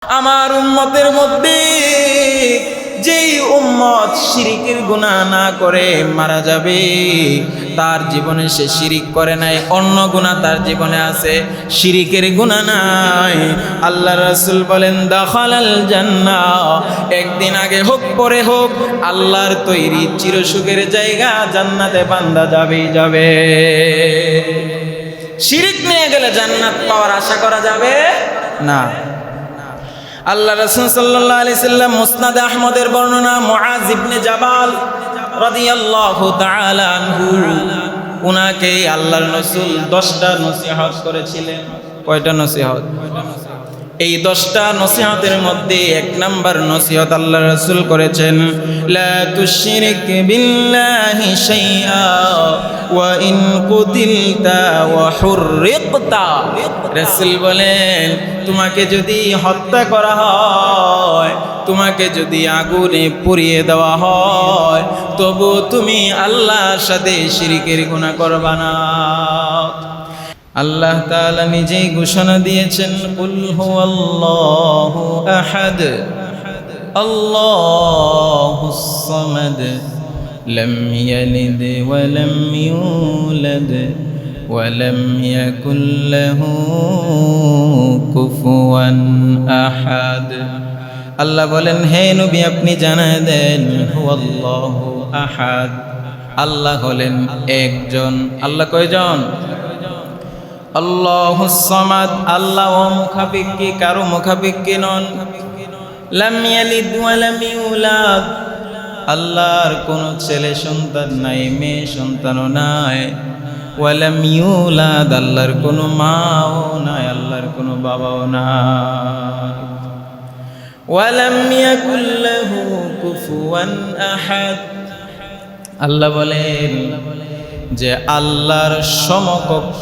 আমার উম্মতের মধ্যে যেই উম্মত শিরিকের গুনাহ না করে মারা যাবে, তার জীবনে সে শিরিক করে নাই, অন্য গুনাহ তার জীবনে আছে, শিরিকের গুনাহ নাই। আল্লাহ রাসূল বলেন দাখালাল জান্নাহ, একদিন আগে হোক পরে হোক আল্লাহর তৈরি চিরসুখের জায়গা জান্নাতে বান্দা যাবেই যাবে। শিরিক নিয়ে গেলে জান্নাত পাওয়ার আশা করা যাবে না। আল্লাহ রাসূল সাল্লাল্লাহু আলাইহি সাল্লাম মুসনাদ আহমদের বর্ণনা, মুআজ ইবনে জাবাল রাদিয়াল্লাহু তাআলা আনহু, উনাকে আল্লাহর রাসূল 10টা নসিহত করেছিলেন। কয়টা নসিহত? এই 10টা নসিহতের মধ্যে 1 নাম্বার নসিহত আল্লাহর রাসূল করেছেন, লা তুশরিক বিল্লাহি শাইআ ওয়া ইন কুতিলতা ওয়া হুররিকতা। রাসূল বলেন তোমাকে যদি হত্যা করা হয়, তোমাকে যদি আগুনে পুড়িয়ে দেওয়া হয়, তবু তুমি আল্লাহর সাথে শিরকের গুনাহ করবা না। আল্লাহ তাআলা নিজেই ঘোষণা দিয়েছেন, কুল হুয়াল্লাহু আহাদ আল্লাহুস সামাদ লাম ইয়ালিদ ওয়া লাম ইউলাদ ওয়া লাম ইয়াকুল লাহু কুফুয়ান আহাদ। আল্লাহ বলেন, হে নবী আপনি জানায় দেন, হুয়াল্লাহু আহাদ, আল্লাহ হলেন একজন। আল্লাহ কয়জন? আল্লাহুস সামাদ, আল্লাহ অমুখাপেক্ষী, কারো মুখাপেক্ষী নন। লাম ইয়ালিদ ওয়া লাম ইউলাদ, আল্লাহর কোনো ছেলে সন্তান নাই, মেয়ে সন্তানও নাই। ওয়া লাম ইউলাদ, আল্লাহর কোনো মাও নাই, আল্লাহর কোনো বাবাও নাই। ওয়া লাম ইয়াকুল লাহু কুফুয়ান আহাদ, আল্লাহ বলেন যে আল্লাহর সমকক্ষ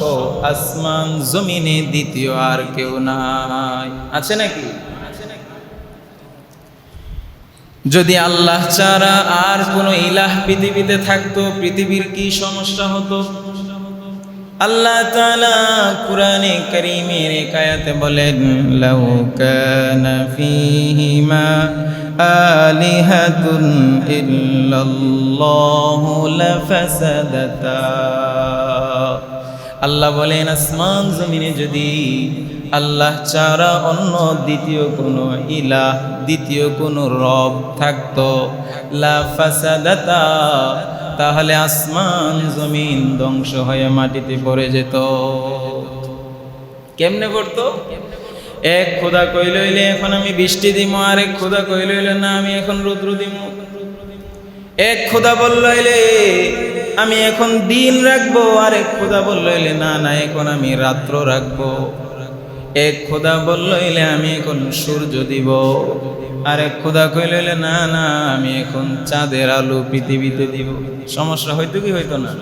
আসমান জমিনে দ্বিতীয় আর কেউ নাই। আছে নাকি? যদি আল্লাহ ছাড়া আর কোনো ইলাহ পৃথিবীতে থাকতো, পৃথিবীর কি সমস্যা হতো? আল্লাহ তাআলা কুরআনে কারীমের এক আয়াতে বলেন, লাউ কানা ফীহিমা আলিহাতুন ইল্লাল্লাহু লাফাসাদাতা। আল্লাহ বলেন আসমান জমিনে যদি আল্লাহ ছাড়া অন্য দ্বিতীয় কোনো ইলাহ, দ্বিতীয় কোনো রব থাকতো, লাফাসাদাতা, তাহলে আসমান জমিন ধ্বংস হয়ে মাটিতে পড়ে যেত। কেমনে পড়তো? এক খোদা কইল হইলে এখন আমি বৃষ্টি দিব, আরেক খোদা কইল হইলে না আমি এখন রৌদ্র দিব। এক খোদা বলল হইলে আমি এখন দিন রাখবো, আরেক খোদা বলল হইলে না না এখন আমি রাত্র রাখবো। এক খোদা বলল হইলে আমি এখন সূর্য দিব, আরেক খোদা কইল হইলে না না আমি এখন চাঁদের আলো পৃথিবীতে দিব। সমস্যা হইতো কি হইতো না?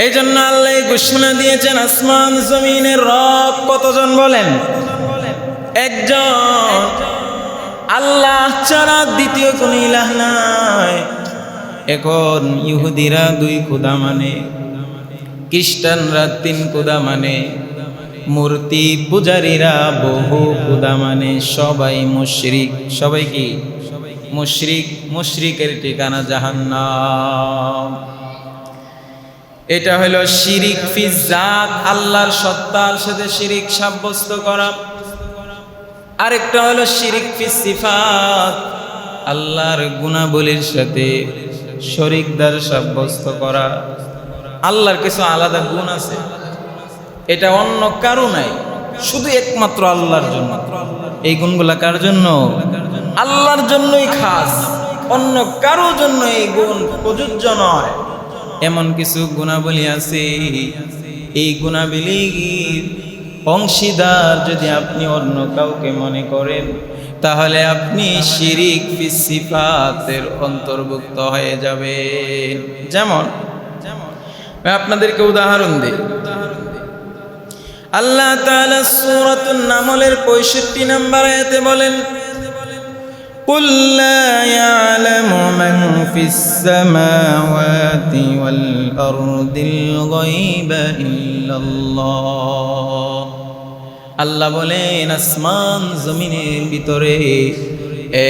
এই জন্য আল্লাহ ঘোষণা দিয়েছেন আসমান জমিনের রব কতজন বলেন? একজন। আল্লাহ ছাড়া দ্বিতীয় কোন ইলাহ নাই। এখন ইহুদিরা 2 খোদা মানে, খ্রিস্টানরা 3 খোদা মানে, মূর্তি পূজারীরা বহু খোদা মানে, সবাই মুশরিক। সবাই কি মুশরিক? মুশরিকের ঠিকানা জাহান্নাম। এটা হলো শিরিক ফি জাত, আল্লাহর সত্তার সাথে শিরিক সাব্যস্ত করা। আরেকটা হলো শিরিক ফি সিফাত, আল্লাহর গুণাবলীর সাথে শরীকদার সাব্যস্ত করা। আল্লাহর কিছু আলাদা গুণ আছে, এটা অন্য কারো নাই, শুধু একমাত্র আল্লাহর জন্য। এই গুণগুলা কার জন্য? আল্লাহর জন্যই খাস, অন্য কারো জন্য এই গুণ প্রযোজ্য নয়। এমন কিছু গুণাবলী আছে, এই গুণাবলীর অংশীদার যদি আপনি অন্য কাউকে মনে করেন, তাহলে আপনি শিরিক ফি সিফাতের অন্তর্ভুক্ত হয়ে যাবেন। যেমন আপনাদেরকে উদাহরণ দিই। আল্লাহ তাআলা সূরাতুন নামলের 65 নম্বর আয়াতে বলেন, قل لا يعلم من في السماوات والأرض الغيب إلا الله। আল্লাহ বলেন আসমান জমিনের ভিতরে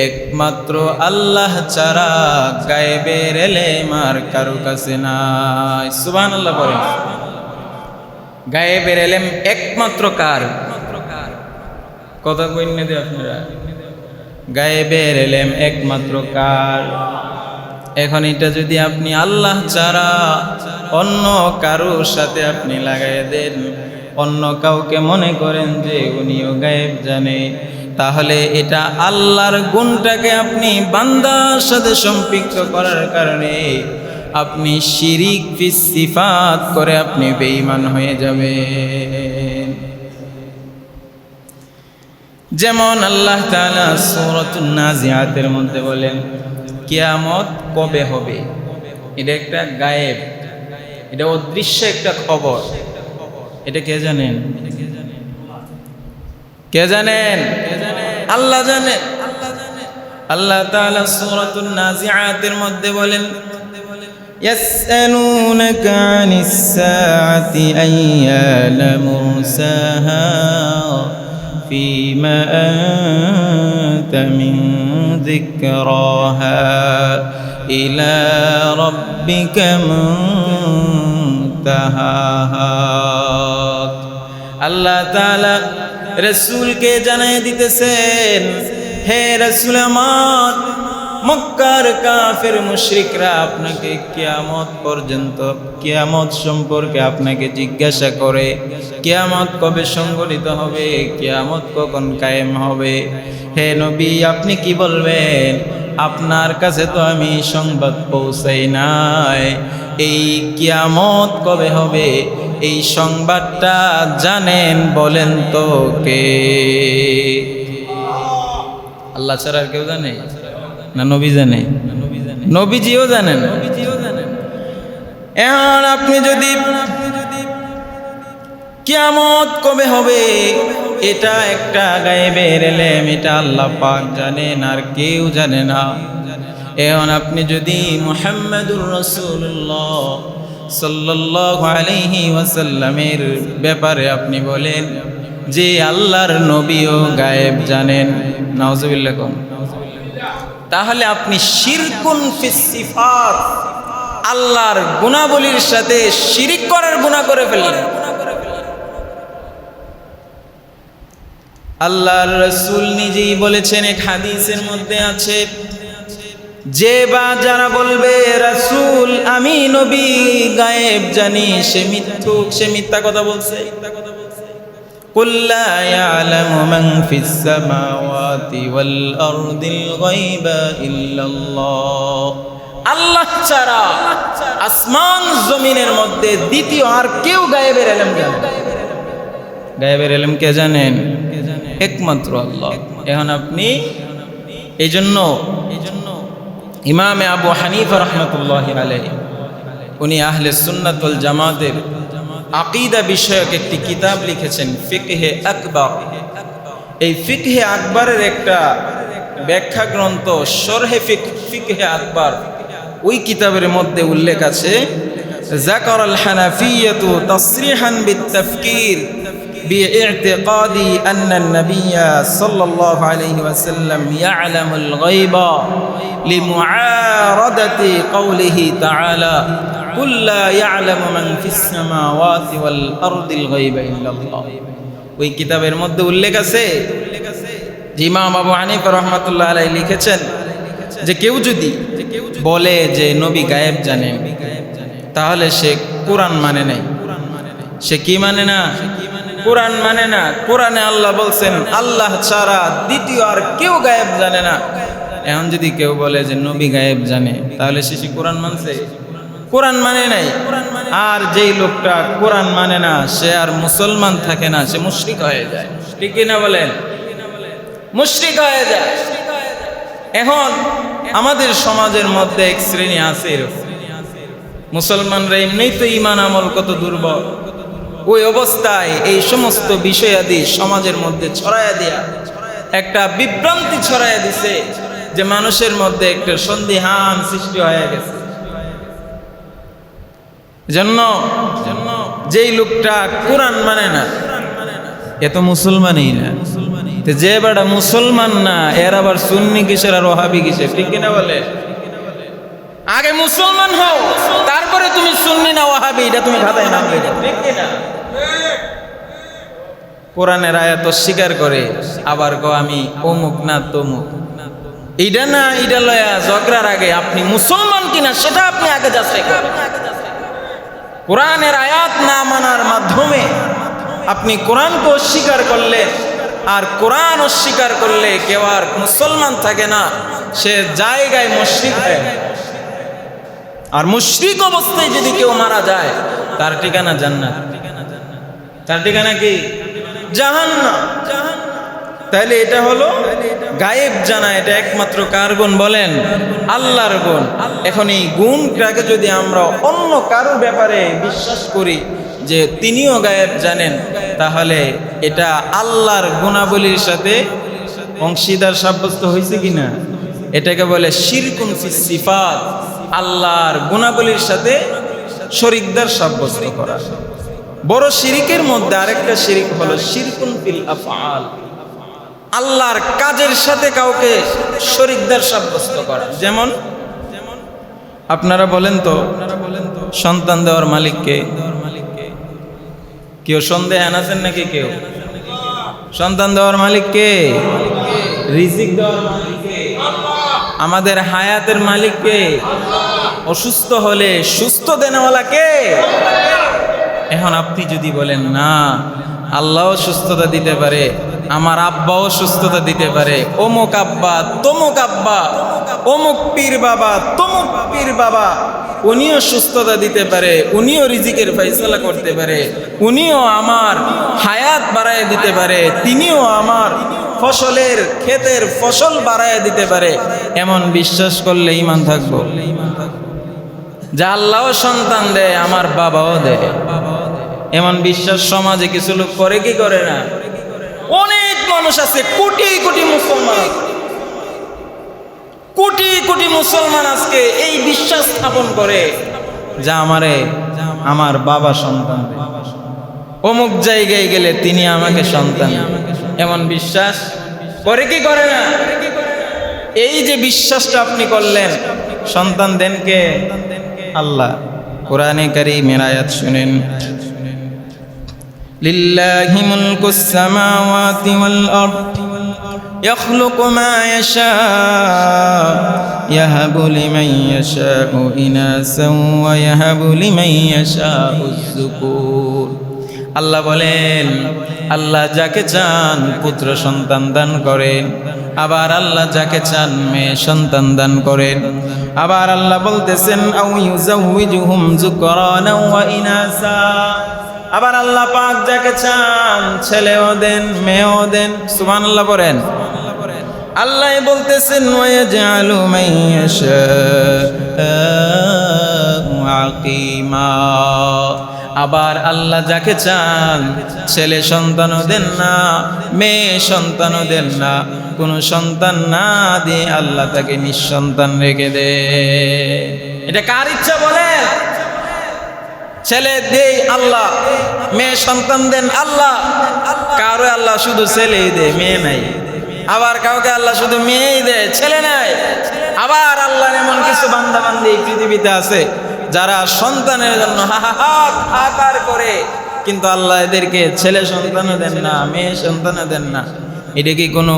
একমাত্র আল্লাহ ছাড়া গায়েবের এলেম আর কারো কাছে নাই। সুবহানাল্লাহ বলেন। গায়েবের এলেম একমাত্র কার? কথা কইন না আপনারা। গায়েবের এলেম একমাত্র কার? এখন এটা যদি আপনি আল্লাহ ছাড়া অন্য কারোর সাথে আপনি লাগাই দেন, অন্য কাউকে মনে করেন যে উনিও গায়েব জানে, তাহলে এটা আল্লাহর গুণটাকে আপনি বান্দার সাথে সম্পৃক্ত করার কারণে আপনি শিরিক ফিস সিফাত করে আপনি বেঈমান হয়ে যাবেন। যেমন আল্লাহ তাআলা সূরাতুন নাজিআতের মধ্যে বলেন কিয়ামত কবে হবে। এটা একটা গায়েব, এটা অদৃশ্য একটা খবর। এটা কে জানেন? কে জানেন? আল্লাহ জানেন। আল্লাহ তাআলা সূরাতুন নাজিআতের মধ্যে বলেন ইয়াসআলুনাকা আনিস সাআতি আইয়ানা মুরসাহা ফীমা আনতা মিন যিকরাহা ইলা রাব্বিকা মুনতাহাহা। আল্লাহ তাআলা রাসূলকে জানাই দিতেছেন, হে রাসূল আমার, মক্কার কাফের মুশরিকরা আপনাকে কিয়ামত পর্যন্ত, কিয়ামত সম্পর্কে আপনাকে জিজ্ঞাসা করে কিয়ামত কবে সংঘটিত হবে, কিয়ামত কখন কায়েম হবে। হে নবী, আপনি কি বলবেন? আপনার কাছে তো আমি সংবাদ পৌঁছাই নাই। এই কিয়ামত কবে হবে এই সংবাদটা জানেন বলেন তো কে? আল্লাহ ছাড়া আর কেউ জানে না? নবী জানে? নবীজিও জানেন। এখন আপনি যদি কিয়ামত কবে হবে এটা একটা গায়েবের ইলম, এটা আল্লাহ পাক জানেন আর কেউ জানে না। এখন আপনি যদি মুহাম্মাদুর রাসূলুল্লাহ সাল্লাল্লাহু আলাইহি ওয়াসাল্লামের ব্যাপারে আপনি বলেন যে আল্লাহর নবীও গায়েব জানেন, নাউজুবিল্লাহ কোন, তাহলে আপনি শিরকুন ফিস সিফাত, আল্লাহর গুণাবলীর সাথে শিরিক করার গুনাহ করে ফেললেন। আল্লাহর রাসূল নিজেই বলেছেন, এক হাদিসের মধ্যে আছে, যে বা যারা বলবে রাসূল আমি নবী গায়েব জানি, সে মিথ্যুক, সে মিথ্যা কথা বলছে। কুল লা ইয়ালামু মান ফিস সামাওয়াতি ওয়াল আরদিল গায়বা ইল্লাল্লাহ। আল্লাহ ছাড়া আসমান জমিনের মধ্যে দ্বিতীয় আর কেউ গায়েবের ইলম জানে না। গায়েবের ইলম কে জানেন? একমাত্র আল্লাহ। এখন আপনি এইজন্য ইমামে আবু হানিফা রাহমাতুল্লাহি আলাইহি উনি আহলে সুন্নাত ওয়াল জামাতের আকীদা বিষয়ক একটি কিতাব লিখেছেন, ফিকহে আকবর। এই ফিকহে আকবরের একটা ব্যাখ্যা গ্রন্থ শরহে ফিকহে আকবর, ওই কিতাবের মধ্যে উল্লেখ আছে, যাকারাল হানাফিয়্যাতু তাসরিহান বিত-তাফকির বিই'তিকাদি আন্না আন-নাবিয়্য সাল্লাল্লাহু আলাইহি ওয়াসাল্লাম ইয়া'লামুল গায়বা লিমুআরাদাতি কওলিহি তাআলা কুল লা ইয়া'লামু মান ফিস সামাওয়াতি ওয়াল আরদিল গায়বা ইল্লাল্লাহ। ওই কিতাবের মধ্যে উল্লেখ আছে যে ইমাম আবু হানিফা রাহমাতুল্লাহি আলাইহি লিখেছেন যে কেউ যদি বলে যে নবী গায়েব জানেন, তাহলে সে কোরআন মানে নাই। সে কি মানে না? কোরআন মানে না। কোরআনে আল্লাহ বলছেন আল্লাহ ছাড়া দ্বিতীয় আর কেউ গায়েব জানে না। এখন যদি কেউ বলে যে নবী গায়েব জানে, তাহলে সে কোরআন মানছে? কোরআন মানে নাই। আর যেই লোকটা কোরআন মানে না সে আর মুসলমান থাকে না, সে মুশরিক হয়ে যায়। ঠিক কিনা বলেন? মুশরিক হয়ে যায়। এখন আমাদের সমাজের মধ্যে এক শ্রেণী আছে, মুসলমানরা এমনিই তো ঈমান আমল কত দুর্বল, ওই অবস্থায় এই সমস্ত বিষয়াদি সমাজের মধ্যে ছড়ায়া দিয়া একটা বিভ্রান্তি ছড়ায়া দিছে যে মানুষের মধ্যে একটা সন্দিহান সৃষ্টি হয়ে গেছে। জন্য যেই লোকটা কোরআন মানে না, এ তো মুসলমানই না। তো যে বেটা মুসলমান না এর আবার সুন্নি কিসের আর ওহাবি কিসের, ঠিক কিনা বলে? আগে মুসলমান হও, তারপরে তুমি সুন্নি না ওয়াহাবি এটা তুমি খাতায় নাম লিখো, ঠিক কিনা? কোরআনের আয়াত অস্বীকার করে আবার গো আমি অমুক না তমুক, এইটা না এইটা লয়া ঝগড়ার আগে আপনি মুসলমান কিনা সেটা আপনি আগে যাচাই করেন। কোরআনের আয়াত না মানার মাধ্যমে আপনি কোরআনকে অস্বীকার করলে, আর কোরআন অস্বীকার করলে কেউ আর মুসলমান থাকে না, সে জায়গায় মুশরিক হয়। আর মুশরিক অবস্থায় যদি কেউ মারা যায় তার ঠিকানা জান্নাত, তার ঠিকানা কি? জাহান্নাম। তাহলে এটা হলো গায়েব জানা, এটা একমাত্র কার গুণ বলেন? আল্লাহর গুণ। এখন এই গুণটাকে যদি আমরা অন্য কারো ব্যাপারে বিশ্বাস করি যে তিনিও গায়েব জানেন, তাহলে এটা আল্লাহর গুণাবলীর সাথে অংশীদার সাব্যস্ত হয়েছে কিনা? এটাকে বলে শিরকুন ফিস সিফাত, আল্লাহর গুণাবলীর সাথে শরীকদার সাব্যস্ত করা। বড় শিরিকের মধ্যে আরেকটা শিরিক হলো শিরকুন ফিল আফআল, আল্লাহর কাজের সাথে কাউকে শরীকদার সাব্যস্ত করা। যেমন আপনারা বলেন তো সন্তান দেওয়ার মালিক কে? কেউ সন্দেহ আছেন নাকি? কেউ সন্তান দেওয়ার মালিক কে? রিজিক দেওয়ার মালিক কে? আমাদের হায়াতের মালিক কে? অসুস্থ হলে সুস্থ দেনেওয়ালা কে? এখন আপনি যদি বলেন না আল্লাহও সুস্থতা দিতে পারে, আমার আব্বাও সুস্থতা দিতে পারে, অমুক আব্বা তমুক আব্বা, অমুক পীর বাবা তমুক পীর বাবা, উনিও সুস্থতা দিতে পারে, উনিও রিজিকের ফয়সালা করতে পারে, উনিও আমার হায়াত বাড়ায় দিতে পারে, তিনিও আমার ফসলের ক্ষেতের ফসল বাড়ায় দিতে পারে, এমন বিশ্বাস করলে ঈমান থাকবো? যা আল্লাহও সন্তান দেয় আমার বাবাও দেয়, এমন বিশ্বাস সমাজে কিছু লোক করে কি করে না? অনেক মানুষ আছে, কোটি কোটি মুসলমান, কোটি কোটি মুসলমান আজকে এই বিশ্বাস স্থাপন করে যা আমারে আমার বাবা সন্তান দেয়, অমুক জায়গায় গেলে তিনি আমাকে সন্তান, এমন বিশ্বাস করে কি করে না? এই যে বিশ্বাসটা আপনি করলেন, সন্তান দেন কে? আল্লাহ। কোরআনে কারীমের আয়াত শুনেন, লিল্লাহি মুলকুস সামাওয়াতি ওয়াল আরদ ইয়াখলুকু মা ইয়াশা ইয়াহাবু লিমান ইয়াশাউ ইনাসান ওয়া ইয়াহাবু লিমান ইয়াশাউ যুকুর। আল্লাহ বলেন, আল্লাহ যাকে চান পুত্র সন্তান দান করেন, আবার আল্লাহ যাকে চান মেয়ে সন্তান দান করেন। আবার আল্লাহ বলতেছেন আউ ইউযাউযুহুম যুকরানা ওয়া ইনাসা, আবার আল্লাহ পাক যাকে চান ছেলেও দেন মেয়েও দেন। সুবহানাল্লাহ পড়েন। আল্লাহ বলতেছেন ওয়া ইয়াজআলু মান ইয়াশাউ আকিমা, আবার আল্লাহ যাকে চান ছেলে সন্তানও দেন না, মেয়ে সন্তানও দেন না, কোনো সন্তান না দিয়ে আল্লাহ তাকে নিঃসন্তান রেখে দে। এটা কার ইচ্ছা বলেন? ছেলে দেই আল্লাহ, মেয়ে সন্তান দেন আল্লাহ। কারো আল্লাহ শুধু ছেলেই দেয় মেয়ে নাই, আবার কাউকে আল্লাহ শুধু মেয়েই দেয় ছেলে নাই। আবার আল্লাহ এমন কিছু বান্দা বান্দি এই পৃথিবীতে আছে যারা সন্তানের জন্য হাহাকার করে, কিন্তু আল্লাহ এদেরকে ছেলে সন্তানও দেন না, মেয়ে সন্তানও দেন না। এটা কি কোনো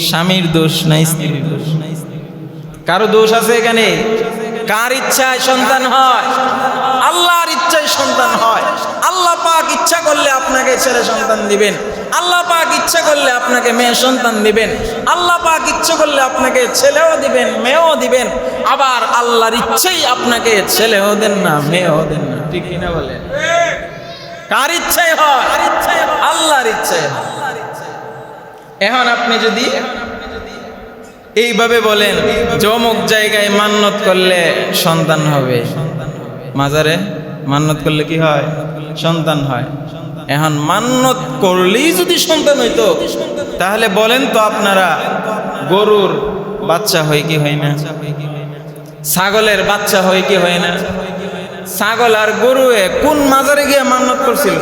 স্বামীর দোষ না স্ত্রীর দোষ? কারো দোষ আছে এখানে? কার ইচ্ছায় সন্তান হয়? আল্লাহর ইচ্ছায় সন্তান হয়। আল্লাহ পাক ইচ্ছা করলে আপনাকে ছেলে সন্তান দিবেন, আল্লাহ পাক ইচ্ছা করলে আপনাকে মেয়ে সন্তান দিবেন, আল্লাহ পাক ইচ্ছা করলে আপনাকে ছেলেও দিবেন মেয়েও দিবেন। আবার আল্লাহর ইচ্ছাই আপনাকে ছেলেও দেন না মেয়েও দেন না, ঠিক কিনা বলে? কার ইচ্ছায় হয়? আল্লাহর ইচ্ছায় হয়। এখন আপনি যদি এইভাবে বলেন যে অমুক জায়গায় মান্নত করলে সন্তান হবে, মাজারে মান্নত করলে কি হয়? সন্তান হয়। এখন মান্নত করলেই যদি সন্তান হইতো, তাহলে বলেন তো আপনারা গরুর বাচ্চা হয় কি হয় না? ছাগলের বাচ্চা হয় কি হয় না? ছাগল আর গরু কোন মাজারে গিয়ে মান্নত করছিল?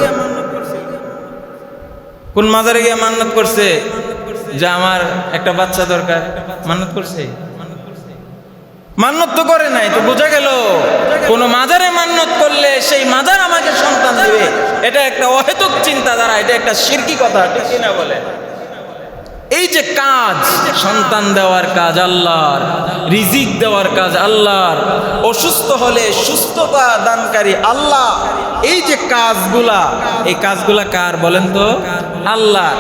কোন মাজারে গিয়ে মান্নত করছে যে আমার একটা বাচ্চা দরকার? মান্নত করছে? মান্নত তো করে নাই। তো বোঝা গেল কোন মাজারে মান্নত করলে সেই মাজার আমাকে সন্তান দিবে, এটা একটা অহেতুক চিন্তাধারা, এটা একটা শিরকি কথা, ঠিক কিনা বলে? এই যে কাজ, সন্তান দেওয়ার কাজ আল্লাহর, রিজিক দেওয়ার কাজ আল্লাহর, অসুস্থ হলে সুস্থতা দানকারী আল্লাহ। এই যে কাজগুলা, এই কাজগুলা কার বলেন তো? আল্লাহ।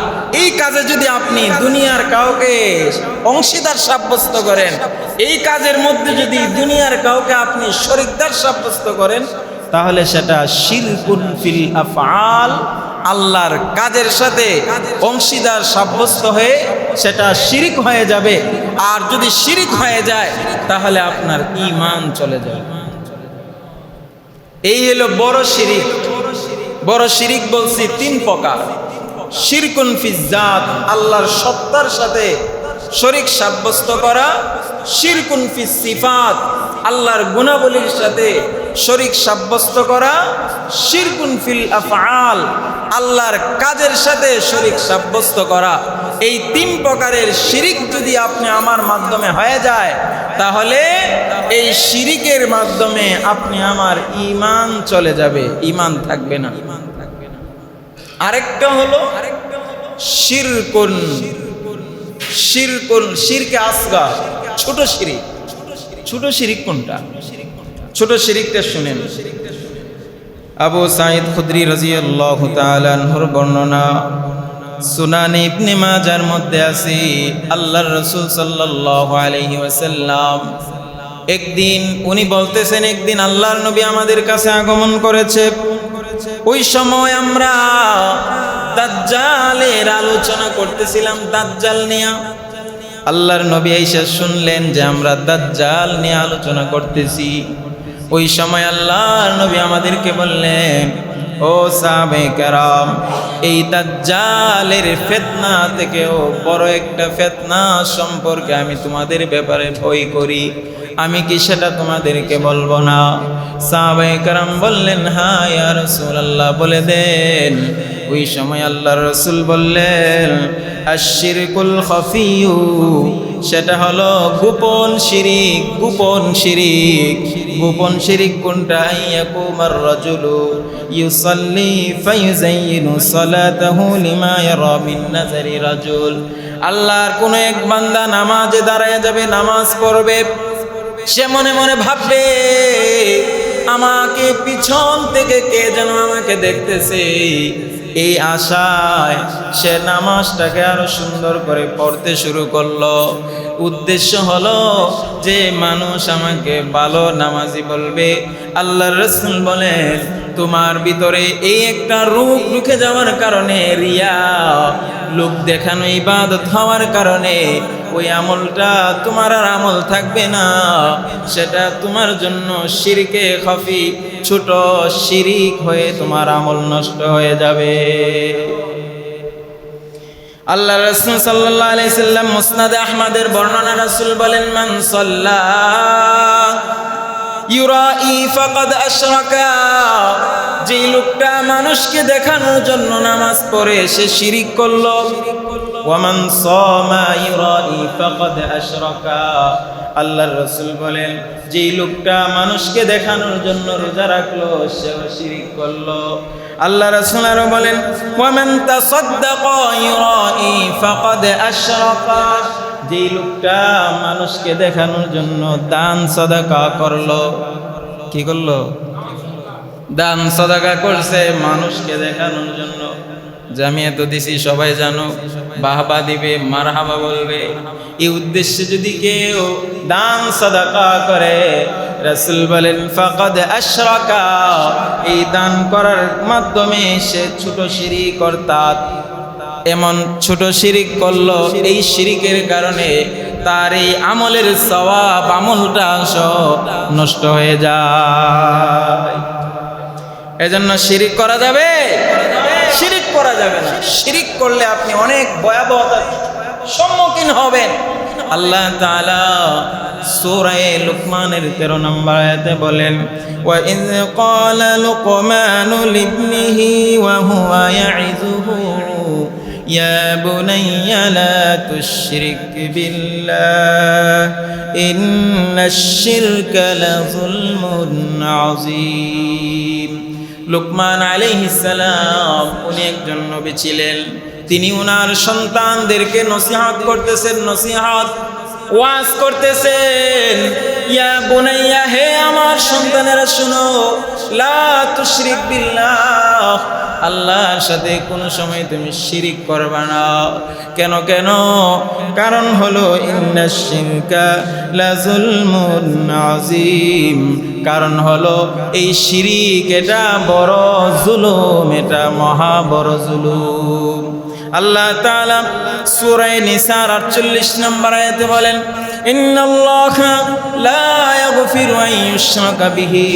এই কাজে যদি আপনি দুনিয়ার কাউকে অংশীদার সাব্যস্ত করেন, এই কাজের মধ্যে যদি দুনিয়ার কাউকে আপনি শরীকদার সাব্যস্ত করেন, তাহলে সেটা শিরকুন ফিল আফআল, আল্লাহর কাজের সাথে অংশীদার সাব্যস্ত হয়ে সেটা শিরিক হয়ে যাবে। আর যদি শিরিক হয়ে যায় তাহলে আপনার ঈমান চলে যাবে। এই হলো বড় শিরিক। বড় শিরিক বলছি তিন প্রকার। শিরকুন ফিজ জাত, আল্লাহর সত্তার সাথে শরীক সাব্যস্ত করা। শিরকুন ফিস সিফাত, আল্লাহর গুণাবলীর সাথে শরীক সাব্যস্ত করা। শিরকুন ফিল আফআল, আল্লাহর কাজের সাথে শরীক সাব্যস্ত করা। এই তিন প্রকারের শিরিক যদি আপনি আমার মাধ্যমে হয়ে যায়, তাহলে এই শিরিকের মাধ্যমে আপনি আমার ঈমান চলে যাবে, ঈমান থাকবে না। আরেকটা হলো শিরকুন, শিরকুন শিরকে আসগার, ছোট শিরিক। ছোট শিরিক কোনটা? ছোট শিরিকটা শুনেন। আবু সাঈদ খুদরি রাদিয়াল্লাহু তাআলা আনহুর বর্ণনা, সুনান ইবনে মাজার মধ্যে আছে, আল্লাহর রাসূল সাল্লাল্লাহু আলাইহি ওয়াসাল্লাম একদিন উনি বলতেছেন, একদিন আল্লাহর নবী আমাদের কাছে আগমন করেছে। ওই সময় আমরা দাজ্জালের আলোচনা করতেছিলাম, দাজ্জাল নিয়ে। আল্লাহর নবী আইসা শুনলেন যে আমরা দাজ্জাল নিয়ে আলোচনা করতেছি। ওই সময় আল্লাহর নবী আমাদেরকে বললেন, ও সাহাবে কেরাম, এই দাজ্জালের ফিতনা থেকেও বড় একটা ফিতনা সম্পর্কে আমি তোমাদের ব্যাপারে ভয় করি, আমি কি সেটা তোমাদেরকে বলবো না? সাহাবে কেরাম বললেন, হ্যাঁ ইয়া রাসূলুল্লাহ, বলে দেন। ওই সময় আল্লাহর রাসূল বললেন, আশ-শিরকুল খাফিয়্যু, সেটা হলো গোপন শিরিক। গোপন শিরিক, গোপন শিরিক কোনটা? ইয়াকুমার রাজুলু ইউসাল্লি ফায়ুযায়্যিনু সালাতাহু লিমা ইয়ারা মিন নাযারি রাজুল। আল্লাহর কোন এক বান্দা নামাজে দাঁড়ায় যাবে, নামাজ পড়বে, সে মনে মনে ভাববে আমাকে পিছন থেকে কে যেন আমাকে দেখতেছে। এই আশায় সে নামাজটাকে আরো সুন্দর করে পড়তে শুরু করলো। উদ্দেশ্য হলো যে মানুষ আমাকে ভালো নামাজি বলবে। আল্লাহর রাসূল বলেন, তোমার ভিতরে এই একটা রূপ ঢুকে যাওয়ার কারণে, রিয়া, লোক দেখানো ইবাদত হওয়ার কারণে ওই আমলটা তোমার আর আমল থাকবে না। সেটা তোমার জন্য শিরকে খাফি, ছোট শিরিক হয়ে তোমার আমল নষ্ট হয়ে যাবে। আল্লাহ রাসূল সাল্লাল্লাহু আলাইহি সাল্লাম মুসনাদে আহমদের বর্ণনা, রাসূল বলেন, মান সাল্লা ইউরাই ফাকাদ আশরাকা, যে লোকটা মানুষকে দেখানোর জন্য নামাজ পড়ে সে শিরিক করলো। ওয়ামান সামা ইউরাই ফাকাদ আশরাকা, আল্লাহর রাসূল বলেন, যে লোকটা মানুষকে দেখানোর জন্য রোজা রাখলো সেও শিরিক করলো। আল্লাহ রাসূল আরো বলেন, ওয়ামান তাসাদ্দাকা ইউরাই ফাকাদ আশরাকা, যে লোকটা মানুষকে দেখানোর জন্য দান সাদাকা করলো। কি করলো? দান সাদাকা করছে মানুষকে দেখানোর জন্য, যে আমি এত দিছি সবাই জানো, বাহবা দিবে, মারহাবা বলবে। এই উদ্দেশ্যে যদি কেউ দান সাদাকা করে, রাসূল বলেন, ফাকাদ আশরাকা, এই দান করার মাধ্যমে সে ছোট শিরিক অর্থাৎ এমন ছোট শিরিক করলো, এই শিরিকের কারণে তার এই আমলের সওয়াব, আমলটা সব নষ্ট হয়ে যায়। এজন্য শিরিক করা যাবে? শিরিক করা যাবে না। শিরিক করলে আপনি অনেক ভয়াবহতার সম্মুখীন হবেন। আল্লাহ তাআলা সূরা লুকমানের 13 নম্বর আয়াতে বলেন, ওয়া ইয ক্বালা লুকমানু লিবনিহি ওয়া হুয়া ইয়াইযুহু ইয়া বুনাইয়া লা তুশরিক বিল্লাহ ইন্নাশ শিরকা লাযুলমুন আযীম। লুকমান আলাইহিস সালাম উনি একজন নবী ছিলেন। তিনি উনার সন্তানদেরকে নসিহত করতেছেন, নসিহত ওয়াজ করতেছেন। ইয়া বুনাইয়া, হে আমার সন্তানেরা শুনো, লা তুশরিক বিল্লাহ, আল্লাহর সাথে কোনো সময় তুমি শিরিক করবে না। কেন কেন? কারণ হলো ইন্নাশ শিরকা লাযুলমুন আযীম, কারণ হলো এই শিরিক এটা বড় জুলুম, এটা মহা বড় জুলুম। আল্লাহ তাআলা সূরা নিসার 48 নম্বর আয়াতে বলেন, ইন্নাল্লাহা লা ইয়াগফিরু আন ইউশরাকা বিহি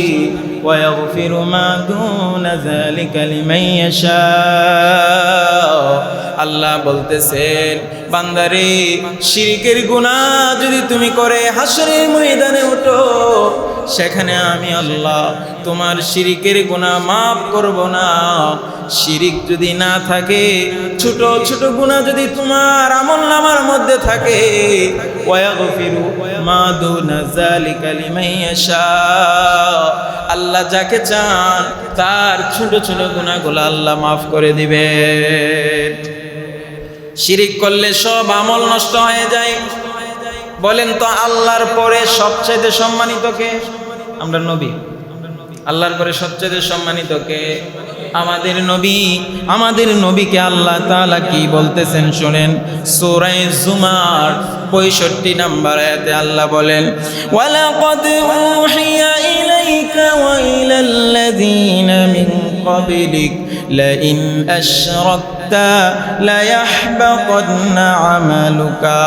ওয়া ইয়াগফিরু মা দুনা যালিকা লিমান ইয়াশা। আল্লাহ বলতেছেন, বান্দারে শিরকের গুনাহ যদি তুমি করে হাসরের ময়দানে ওঠো, সেখানে আমি আল্লাহ তোমার শিরকের গুনাহ মাফ করব না। শিরিক যদি না থাকে, ছোট ছোট গুনাহ যদি তোমার আমলনামার মধ্যে থাকে, ওয়াগফিরু মা দুনা যালিকা লিমান ইয়াশা, আল্লাহ যাকে চান তার ছোট ছোট গুনাহগুলো আল্লাহ মাফ করে দিবেন। শিরিক করলে সব আমল নষ্ট হয়ে যায়। বলেন তো, আল্লাহর পরে সবচেয়ে সম্মানিত কে? আমরা নবী। আল্লাহর পরে সবচেয়ে সম্মানিত কে? আমাদের নবী। আমাদের নবীকে আল্লাহ তাআলা কি বলতেছেন শুনেন। সূরা জুমার 65 নম্বর আয়াতে আল্লাহ বলেন, ওয়ালাকাদ উহিয়া ইলাইকা ওয়া ইলাল্লাযীনা মিন ক্বাবলিক লাইন আশরাকতা লায়াহবাতান্না আমালুকা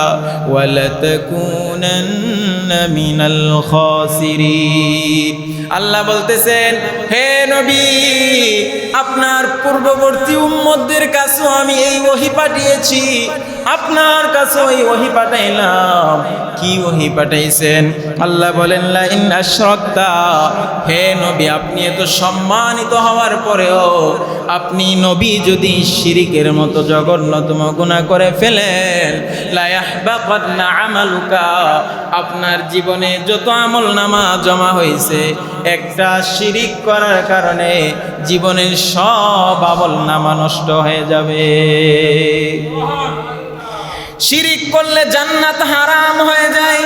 ওয়া লাতাকুনান্না মিনাল খাসিরিন। আল্লাহ বলতেছেন, হে নবী, আপনার পূর্ববর্তী উম্মতদের কাছেও আমি এই ওহী পাঠিয়েছি, আপনার কাছেও এই ওহী পাঠাইলাম। কি ওহী পাঠাইছেন? আল্লাহ বলেন, লা ইন আশরাকতা, হে নবী, আপনি এত সম্মানিত হওয়ার পরেও আপনি নবী যদি শিরিকের মতো জঘন্যতম গুনাহ করে ফেলেন, লা ইয়াহবাতান্না আমালুকা, আপনার জীবনে যত আমলনামা জমা হয়েছে একটা শিরিক করার কারণে জীবনের সব আমলনামা নষ্ট হয়ে যাবে। শিরিক করলে জান্নাত হারাম হয়ে যায়।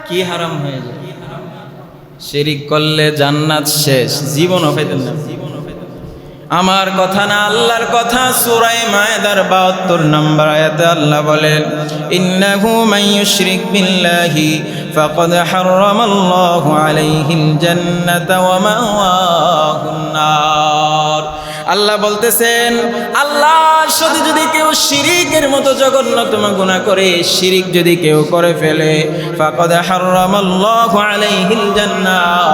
কি হারাম হয়ে যায়? শিরিক করলে জান্নাত শেষ, জীবনও পেতেন না। আমার কথা না, আল্লাহর কথা। সূরা মায়েদার 72 নম্বর আয়াতে আল্লাহ বলেন, ইন্নাহু মান ইউশরিক বিল্লাহি ফাকাদ হারামাল্লাহু আলাইহিল জান্নাতা ওয়া মাওয়াহুন নার। আল্লাহ বলতেছেন, আল্লাহর সাথে যদি কেউ শিরিকের মতো জঘন্যতম গুনাহ করে, শিরিক যদি কেউ করে ফেলে, ফাকাদ হারামাল্লাহু আলাইহিল জান্নাহ,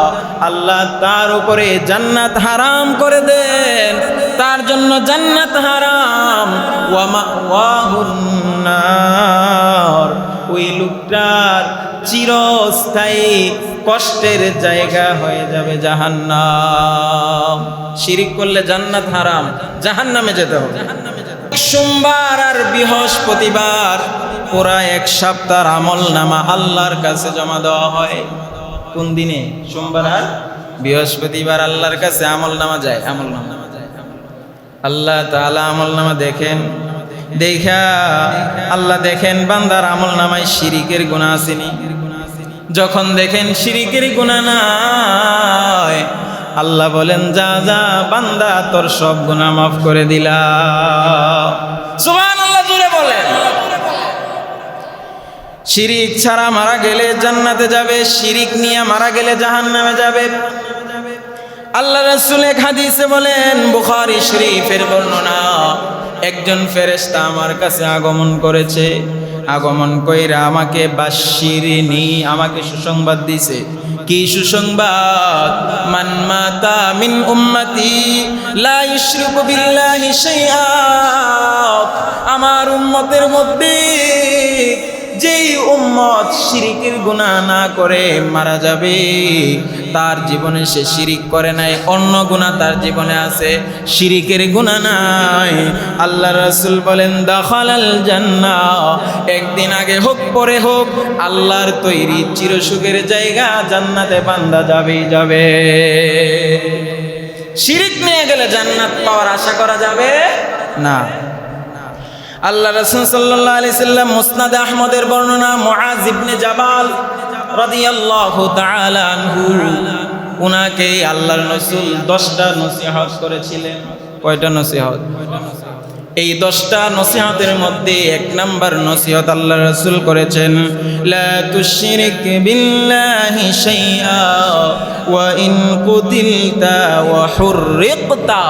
আল্লাহ তার উপরে জান্নাত হারাম করে দেন, তার জন্য জান্নাত হারাম। ওয়া মাওয়াহুন নার, ওই লোকটার চিরস্থায়ী কষ্টের জায়গা হয়ে যাবে জাহান্নাম। শিরিক করলে জান্নাত হারাম, জাহান্নামে যেতে হবে। সোমবার আর বৃহস্পতিবার পুরা এক সপ্তাহের আমলনামা আল্লাহর কাছে জমা দেওয়া হয়। কোন দিনে? সোমবার আর বৃহস্পতিবার আল্লাহর কাছে আমলনামা যায়। আমলনামা আল্লাহ তাআলা আমলনামা দেখেন, দেখা আল্লাহ দেখেন বান্দার আমলনামায় শিরিকের গুনাহ আসেনি। যখন দেখেন শিরিকের গুনাহ নাই, আল্লাহ বলেন, যা যা বান্দা, তোর সব গুনাহ মাফ করে দিলাম। সুবহানাল্লাহ, জোরে বলেন। শিরিক ছাড়া মারা গেলে জান্নাতে যাবে, শিরিক নিয়ে মারা গেলে জাহান্নামে যাবে। আল্লাহ রাসূল এক হাদিসে বলেন, বুখারী শরীফের বর্ণনা, একজন ফেরেশতা আমার কাছে আগমন করেছে। আগমন কইরা আমাকে বাশশিরিনি, আমাকে সুসংবাদ দিছে। কি সুসংবাদ? মান মাতা মিন উম্মতি লা ইউশরিকু বিল্লাহি শাইআ, আমার উম্মতের মধ্যে যেই উম্মত শিরিকের গুনাহ না করে মারা যাবে, তার জীবনে সে শিরিক করে নাই, অন্য গুনাহ তার জীবনে আছে, শিরিকের গুনাহ নাই। আল্লাহ রাসূল বলেন দাখালাল জান্নাহ, একদিন আগে হোক পরে হোক আল্লাহর তৈরি চিরসুখের জায়গা জান্নাতে বান্দা যাবেই যাবে। শিরিক নিয়ে গেলে জান্নাত পাওয়ার আশা করা যাবে না। আল্লাহ রাসূল সাল্লাল্লাহু আলাইহি সাল্লাম মুসনাদ আহমদের বর্ণনা, মুআজ ইবনে জাবাল রাদিয়াল্লাহু তাআলা আনহু, উনাকে আল্লাহর রাসূল 10টা নসিহত করেছিলেন। কয়টা নসিহত? এই 10টা নসিহতের মধ্যে 1 নাম্বার নসিহত আল্লাহ রাসূল করেছেন, লা তুশরিক বিল্লাহি শাইআ ওয়া ইন কুতিলতা ওয়া হুররিকতা।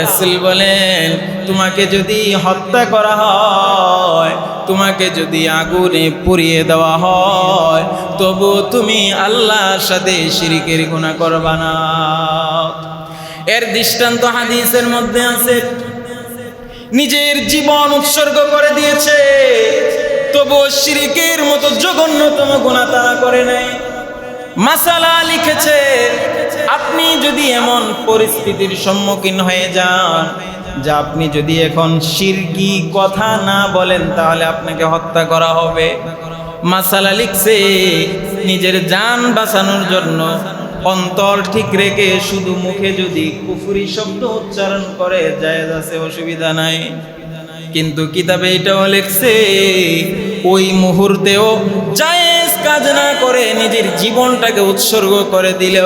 রাসূল বলেন তোমাকে যদি হত্যা করা হয়, তোমাকে যদি আগুনে পুড়িয়ে দেওয়া হয়, তবু তুমি আল্লাহর সাথে শিরকের গুনাহ করবা না। এর দৃষ্টান্ত হাদিসের মধ্যে আছে, নিজের জীবন উৎসর্গ করে দিয়েছে, তবু শিরকের মতো জঘন্যতম গুনাহ তারা করে নাই। মাসালা লিখেছে, আপনি যদি এমন পরিস্থিতির সম্মুখীন হয়ে যান যে আপনি যদি এখন শিরকি কথা না বলেন তাহলে আপনাকে হত্যা করা হবে। মাসালা লিখছে, নিজের জান বাঁচানোর জন্য অন্তর ঠিক রেখে শুধু মুখে যদি কুফরি শব্দ উচ্চারণ করে জায়েজ আছে, অসুবিধা নাই। কিন্তু কিতাবে এটাও লিখছে, ওই মুহূর্তেও জায়েজ কাজ না করে নিজের জীবনটাকে উৎসর্গ করে দিল,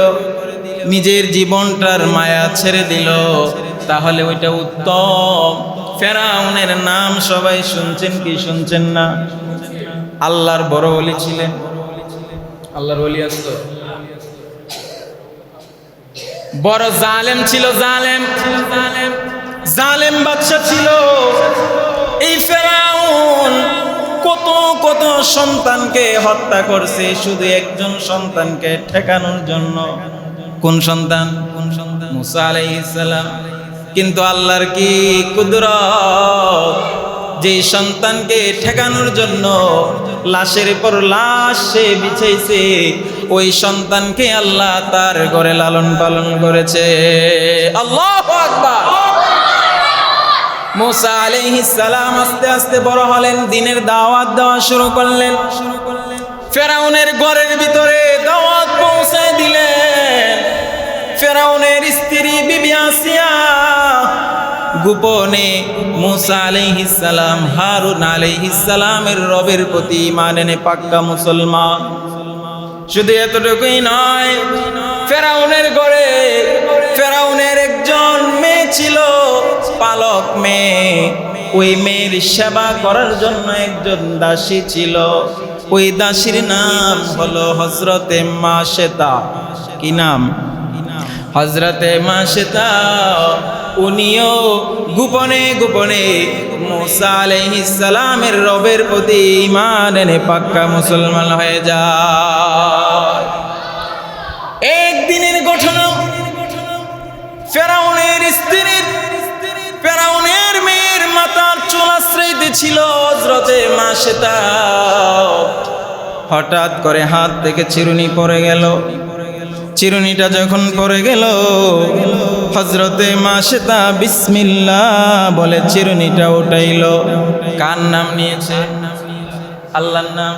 নিজের জীবনটার মায়া ছেড়ে দিল, তাহলে ওইটা উত্তম। ফেরাউনের নাম সবাই শুনছেন কি শুনছেন না? আল্লাহর বড় ওলি ছিলেন, আল্লাহর ওলি আসতো, বড় জালেম ছিল, জালেম বাদশা ছিল। এই ফেরাউন কত কত সন্তানকে হত্যা করছে শুধু একজন সন্তানকে ঠেকানোর জন্য। কোন সন্তান? মুসা আলাইহিস সালাম। কিন্তু আল্লাহর কি কুদরত, যে সন্তানকে ঠেকানোর জন্য লাশের পর লাশ সে বিছাইছে, ওই সন্তানকে আল্লাহ তার ঘরে লালন পালন করেছে। আল্লাহু আকবার। মুসা আলাইহিস সালাম আস্তে আস্তে বড় হলেন, দ্বীনের দাওয়াত দেওয়া শুরু করলেন। ফেরাউনের ঘরের ভিতরে দাওয়াত পৌঁছায় দিলেন। ফেরাউনের স্ত্রী বিবি আসিয়া গোপনে মুসা আলাইহিস সালাম, হারুন আলাইহিস সালামের রবের প্রতি ঈমান এনে পাক্কা মুসলমান। শুধু এতটুকুই নয়, ফেরাউনের ঘরে ফেরাউনের একজন মেয়ে ছিল, পালক মেয়ে। ওই মেয়ের সেবা করার জন্য একজন দাসী ছিল। ওই দাসীর নাম হলো হযরতে মাশেতা। কি নাম? হযরতে মাশেতা। উনিও গোপনে গোপনে মুসা আলাইহিস সালামের রবের প্রতি ঈমান এনে পাক্কা মুসলমান হয়ে যায়। একদিনের ঘটনা, ফেরাউনের স্ত্রীর, ফেরাউনের মেয়ের মাথার চুল আশ্রয়তে ছিল হযরতে মাশেতা। হঠাৎ করে হাত থেকে চিরুনি পড়ে গেল। চিরুনিটা যখন পড়ে গেল, হযরতে মাশেতা বিসমিল্লাহ বলে চিরুনিটা উঠাইল। কার নাম নিয়েছে? আল্লাহর নাম।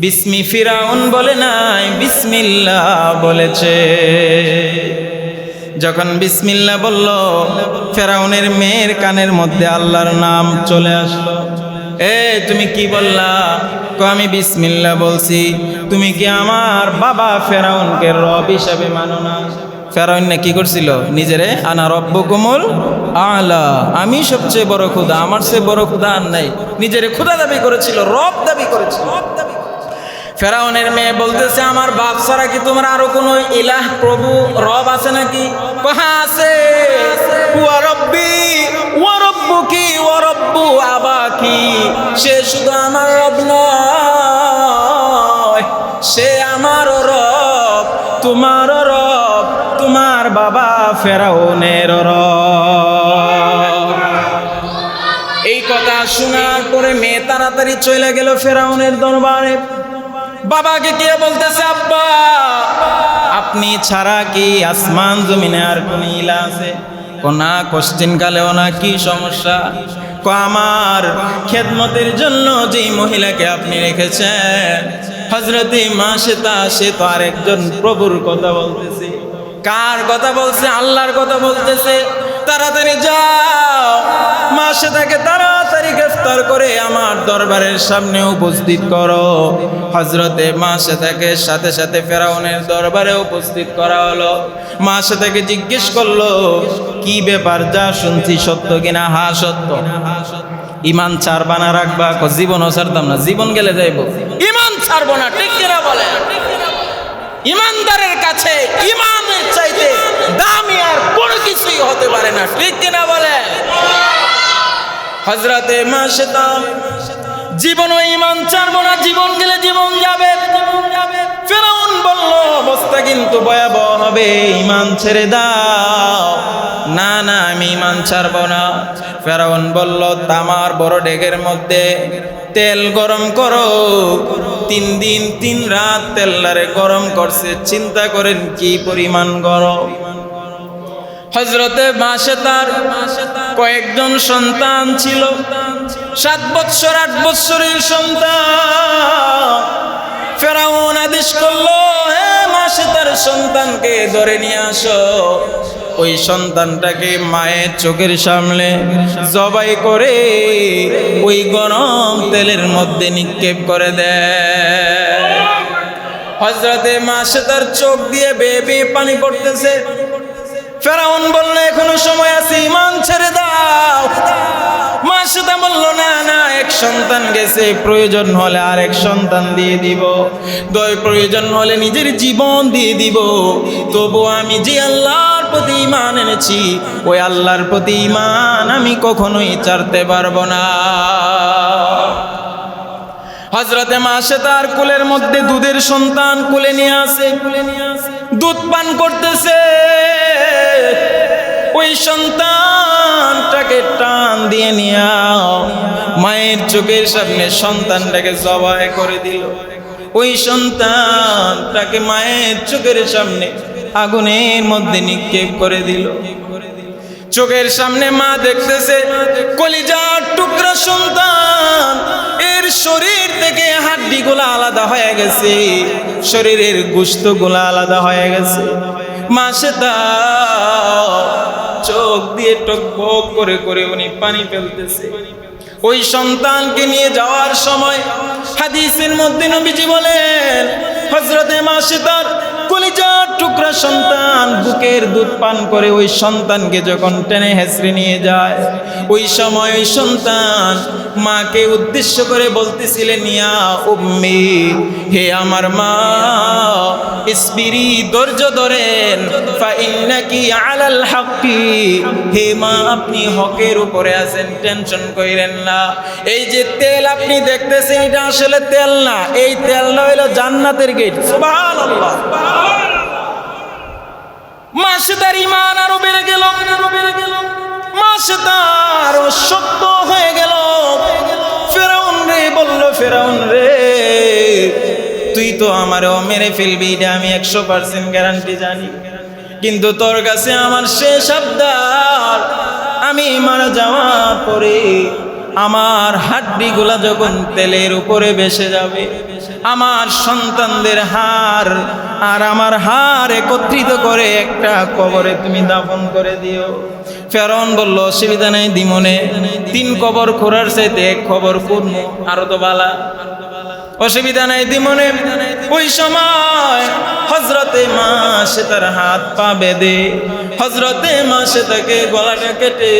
বিসমি ফিরাউন বলে নাই, বিসমিল্লাহ বলেছে। যখন বিসমিল্লাহ বলল, ফেরাউনের মেয়ের কানের মধ্যে আল্লাহর নাম চলে আসলো। তুমি কি বললা? আমি বিসমিল্লাহ বলছি। তুমি কি আমার বাবা ফেরাউনকে রব হিসাবে মানো না? ফেরাউন না কি করছিল? নিজেরে আনা রব্বুকুমুল আলা, আমি সবচেয়ে বড় খোদা, আমার চেয়ে বড় খোদা আর নাই। নিজেরে খোদা দাবি করেছিল, রব দাবি করেছিল। ফেরাউনের মেয়ে বলতেছে, আমার বাপ ছাড়া কি তোমার আরো কোনো ইলাহ, প্রভু, রব আছে নাকি? হ্যাঁ আছে। ওয়া রব্বি ওয়া রব্বুকি ওয়া রব্বু আবাকি। সে শুধু আমার রব নয়, সে আমারও রব, তোমারও রব, তোমার বাবা ফেরাউনের রব। এই কথা শোনার পরে মেয়ে তাড়াতাড়ি চলে গেল ফেরাউনের দরবারে। বাবাকে গিয়ে বলতেছে, আব্বা আপনি ছাড়া কি আসমান জমিনে আর কোন ইলা আছে? কোনা কোশ্চিন কালেও না, কি সমস্যা? আমার খেদমতের জন্য যেই মহিলাকে আপনি রেখেছেন হযরতে মাশতা, সে তো আরেকজন প্রভুর কথা বলতেছে। কার কথা বলছে? আল্লাহর কথা বলতেছে। তাড়াতাড়ি যাও, মাশতাকে তাড়াতাড়ি গ্রেফতার করে আমার দরবারের সামনে উপস্থিত করো। হযরতে মাশতাকে সাথে সাথে ফেরাউনের দরবারে উপস্থিত করা হলো। মাশতাকে জিজ্ঞেস করলো, কি ব্যাপার, যা শুনছি সত্য কিনা? হা সত্য। ইমান ছাড়বা না রাখবা? জীবনও ছাড়তাম না, জীবন গেলে যাইব, ইমান ছাড়বো না, ঠিক কিনা বলে? ইমানদারের কাছে ইমানের চাইতে দামি আর কোনো কিছুই হতে পারে না, ঠিক কিনা বলে? হযরতে মাশতা জীবনও ইমান ছাড়বো না, জীবন গেলে জীবন যাবে। ফেরাউন বলল, অবস্থা কিন্তু ভয়াবহ হবে, ইমান ছেড়ে দাও। না না, আমি ইমান ছাড়বো না। ফেরাউন বলল, তামার বড় ডেগের মধ্যে তেল গরম করো। 3 দিন 3 রাত তেলটারে গরম করছে, চিন্তা করেন কি পরিমাণ গরম। হযরতে মাশতার কয়েকজন সন্তান ছিল, 7 বৎসর 8 বৎসরের সন্তান। ফেরাউন আদেশ করলো, হে মাশতার সন্তানকে ধরে নিয়ে আসো। ওই সন্তানটাকে মায়ের চোখের সামনে জবাই করে ওই গরম তেলের মধ্যে নিক্ষেপ করে দেয়। হযরতে মাশতার চোখ দিয়ে বেয়ে বেয়ে পানি পড়তেছে। ফেরাউন বলল, এখনো সময় আছে, ইমান ছেড়ে দাও। মাশতা বলল, না না, এক সন্তান গেছে, প্রয়োজন হলে আরেক সন্তান দিয়ে দিব, প্রয়োজন হলে নিজের জীবন দিয়ে দিব, তবু আমি যে আল্লাহর প্রতি ঈমান এনেছি ওই আল্লাহর প্রতি ঈমান আমি কখনোই ছাড়তে পারবো না। হযরতে মাশতার কোলের মধ্যে দুধের সন্তান কোলে নিয়ে আসে, দুধ পান করতেছে। ওই সন্তানটাকে টান দিয়ে নিয়ে মায়ের চোখের সামনে সন্তানটাকে জবাই করে দিল। ওই সন্তানটাকে মায়ের চোখের সামনে আগুনের মধ্যে নিক্ষেপ করে দিল। চোখের সামনে মা দেখতেছে কলিজার টুকরা সন্তান, এর শরীর থেকে হাড্ডিগুলো আলাদা হয়ে গেছে, শরীরের গোশতগুলো আলাদা হয়ে গেছে। মাশতা চোখ দিয়ে টকবক করে করে উনি পানি ফেলতেছে। ওই সন্তানকে নিয়ে যাওয়ার সময় হাদিসের মধ্যে নবীজি বলেন, হযরতে মাশতার কলিজার টুকরা সন্তান বুকের দুধ পান করে ওই সন্তানকে যখন টেনে হেঁচড়ে নিয়ে যায়, ওই সময় ওই সন্তান মাকে উদ্দেশ্য করে বলতেছিলেন, ইয়া উম্মি, হে আমার মা, ইসবিরি, ধৈর্য ধরেন, ফা ইন্নাকি আলাল হাক্কি, হে মা আপনি হকের উপরে আছেন, টেনশন কইরেন না। এই যে তেল আপনি দেখতেছেন এটা আসলে তেল না, এই তেলটা হইল জান্নাতের গেট। সুবহানাল্লাহ। মাশতার ঈমান আরো বেড়ে গেল, মাশতার সত্য হয়ে গেল। ফেরাউন রে বলল, ফেরাউন রে, তুই তো আমারও মেরে ফেলবি, এটা আমি 100% গ্যারান্টি জানি, কিন্তু তোর কাছে আমার শেষ আবদার, আমি মারা যাওয়ার পরে আমার হাড্ডিগুলা যখন তেলের উপরে ভেসে যাবে, আমার সন্তানদের হাড় আর আমার হাড় একত্রিত করে একটা কবরে তুমি দাফন করে দিও। ফেরাউন বলল, অসুবিধা নেই দিমনে, 3 কবর খোঁড়ার চাইতে 1 কবর খুঁড়বো, আরো তো বালা, অসুবিধা নাই দিমনে। ওই সময় হযরতে মাশতার হাত পা বেঁধে হযরতে মাশতাকে গলাটা কেটে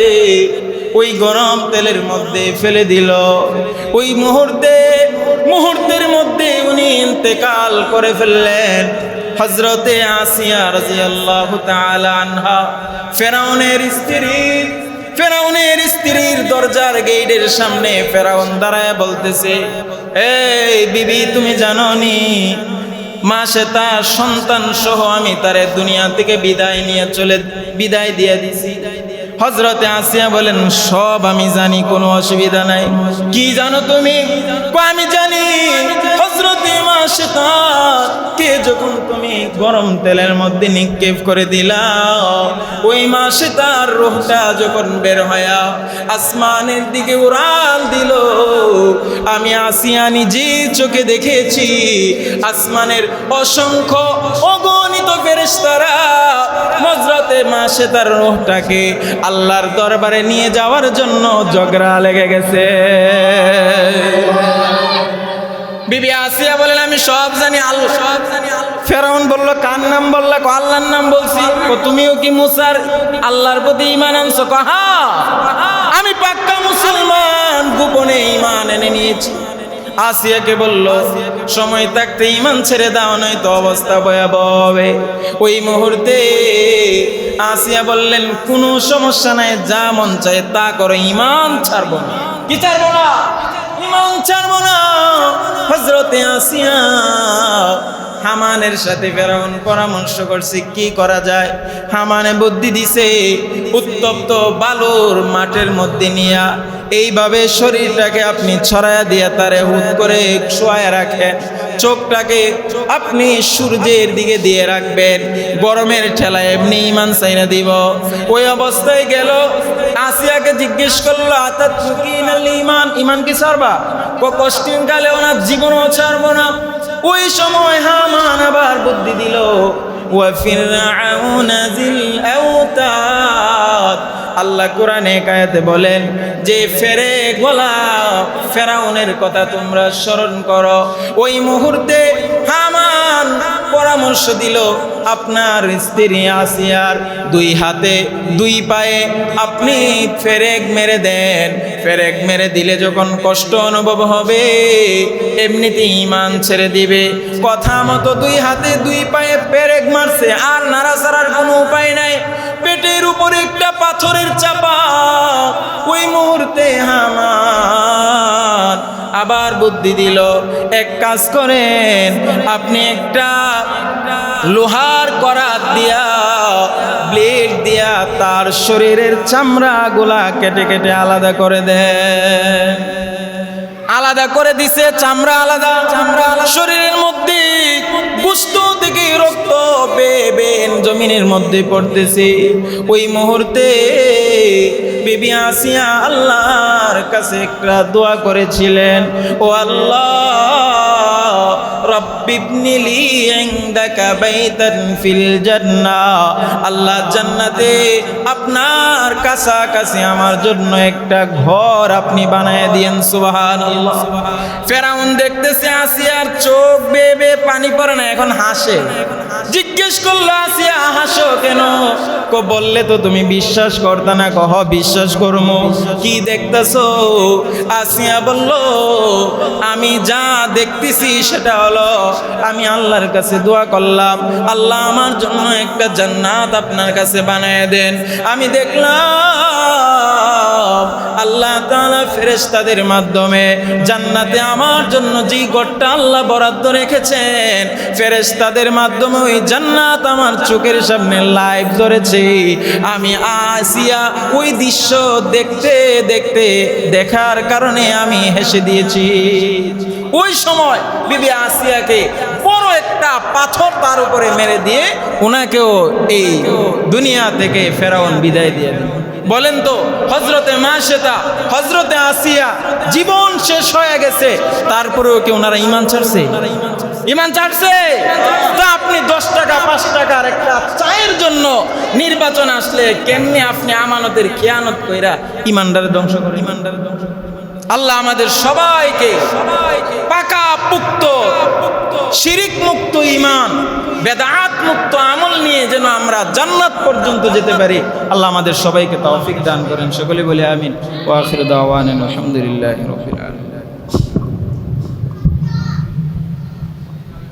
ওই গরম তেলের মধ্যে ফেলে দিল। ওই মুহূর্তের মধ্যে উনি ইন্তেকাল করে ফেললেন। হযরতে আসিয়া রাদিয়াল্লাহু তাআলা আনহা ফেরাউনের স্ত্রীর দরজার গেটের সামনে ফেরাউন দাঁড়ায় বলতেছে, এই বিবি, তুমি জানো নি মাশতা সন্তান সহ আমি তারে দুনিয়া থেকে বিদায় দিয়ে দিছি। হযরতে আসিয়া বলেন, সব আমি জানি, কোনো অসুবিধা নাই। কি জানো তুমি? আমি জানি হযরতে মাশিতাকে যখন তুমি গরম তেলের মধ্যে নিক্ষেপ করে দিলা, ওই মাশিতার রূহটা যখন বের হয়া আসমানের দিকে উড়াল দিল, আমি আসিয়া নিজে চোখে দেখেছি আসমানের অসংখ্য অগণিত ফেরেশতারা হযরতে মাশিতার রূহটাকে আল্লাহর দরবারে নিয়ে যাওয়ার জন্য ঝগড়া লেগে গেছে। বিবি আসিয়া বলেন আমি সব জানি, আল্লাহ সব জানি। ফেরাউন বলল কার নাম বললা? আল্লাহর নাম বলছি। তুমিও কি মুসার আল্লাহর প্রতি ঈমান আনছো? হ্যাঁ, আমি পাক্কা মুসলমান, গোপনে ঈমান এনে নিয়েছি। আসিয়াকে বলল সময় থাকতে ঈমান ছেড়ে দাও, নয়তো অবস্থা ভয়াবহ হবে। ওই মুহূর্তে আসিয়া বললেন কোনো সমস্যা নাই, যা মন চায় তা করো, ঈমান ছাড়বো না। কি ছাড়বো না? ঈমান ছাড়বো না। হযরতে আসিয়া হামানের সাথে ফেরাউন পরামর্শ করছে কি করা যায়। হামানে বুদ্ধি দিছে, উত্তপ্ত বালুর মাঠের মধ্যে নিয়া এইভাবে শরীরটাকে আপনি ছড়ায়া দিয়া তারে হুট করে শোয়ায় রাখেন, চোখটাকে আপনি সূর্যের দিকে দিয়ে রাখবেন, গরমের ঠেলায় এমনি ঈমান চাইনা দিব। ওই অবস্থায় গেল, আসিয়াকে জিজ্ঞেস করলো আতাতুকিনাল ঈমান, ঈমান কি ছাড়বা? কষ্টিন কালে ওনার জীবনও ছাড়বো না। ওই সময় হামান আবার বুদ্ধি দিল, ওয়া ফিরআউনা যিল আওতাদ। আল্লাহ কোরআনে আয়াতে বলেন যে ফেরেশতারা ফেরাউনের কথা তোমরা স্মরণ করো। ওই মুহূর্তে হামান পরামর্শ দিল আপনার স্ত্রী আসিয়ার দুই হাতে দুই পায়ে আপনি ফেরেক মেরে দেন। ফেরেক মেরে দিলে যখন কষ্ট অনুভব হবে এমনিতে ঈমান ছেড়ে দিবে। কথা মতো দুই হাতে দুই পায়ে ফেরেক মারছে, আর নাড়াচাড়ার কোনো উপায় নাই। পেটের উপরে একটা পাথরের চাপা। ওই মুহূর্তে হামান আবার বুদ্ধি দিল, এক কাজ করেন, আপনি একটা লোহার করাত দিয়া ব্লেড দিয়া তার শরীরের চামড়া গুলা কেটে কেটে আলাদা করে দেন। আলাদা করে দিছে, চামড়া আলাদা, শরীরের মধ্যে গোশত থেকে রক্ত বেন জমিনের মধ্যে পড়তেছে। ওই মুহূর্তে বিবি আসিয়া আল্লাহর কাছে একটা দোয়া করেছিলেন, ও আল্লাহ রব্বিবনি লি ইনদাকা বাইতান ফিল জান্নাহ, আল্লাহ জান্নাতে আপনার কাছাকাছি আমার জন্য একটা ঘর আপনি বানায় দিয়েন। সুবহানাল্লাহ। ফেরাউন দেখতেছে আসিয়ার চোখ বেয়ে বেয়ে পানি পড়ে না, এখন হাসে। জিজ্ঞেস করলো আসিয়া হাসো কেন? বললে তো তুমি বিশ্বাস করতে না। কহ বিশ্বাস করবো, কি দেখতেছো? আসিয়া বলল আমি যা দেখতেছি সেটা হলো আমি আল্লাহর কাছে দোয়া করলাম, আল্লাহ আমার জন্য একটা জান্নাত আপনার কাছে বানায় দেন। আমি দেখলাম আল্লাহ তাআলা ফেরেশতাদের মাধ্যমে জান্নাতে আমার জন্য যে ঘরটা আল্লাহ বরাদ্দ রেখেছেন, ফেরেশতাদের মাধ্যমে ওই জান্নাত আমার চোখের সামনে লাইভ ধরেছে। আমি আসিয়া ওই দৃশ্য দেখতে দেখতে দেখার কারণে আমি হেসে দিয়েছি। ওই সময় বিবি আসিয়াকে বড় একটা পাথর তার উপরে মেরে দিয়ে ওনাকেও এই দুনিয়া থেকে ফেরাউন বিদায় দিয়ে দিল। বলেন তো হযরতে মাশিতা হযরতে আসিয়া জীবন শেষ হয়ে গেছে, তারপরেও কি ওনারা ঈমান ছাড়ছে? ঈমান ছাড়ছে? তা আপনি 10 টাকা 5 টাকার একটা চায়ের জন্য নির্বাচন আসলে কেমনে আপনি আমানতের খেয়ানত কইরা ঈমানদার ধ্বংস করেন? ঈমানদার ধ্বংস। আল্লাহ আমাদের সবাইকে পাকা পুক্ত শিরিক মুক্ত ঈমান, বেদাত মুক্ত আমল নিয়ে যেন আমরা জান্নাত পর্যন্ত যেতে পারি। আল্লাহ আমাদের সবাইকে তৌফিক দান করেন। সকলে বলে আমিন। ওয়া আখিরু দাওয়ানা আলহামদুলিল্লাহি রাব্বিল আলামিন।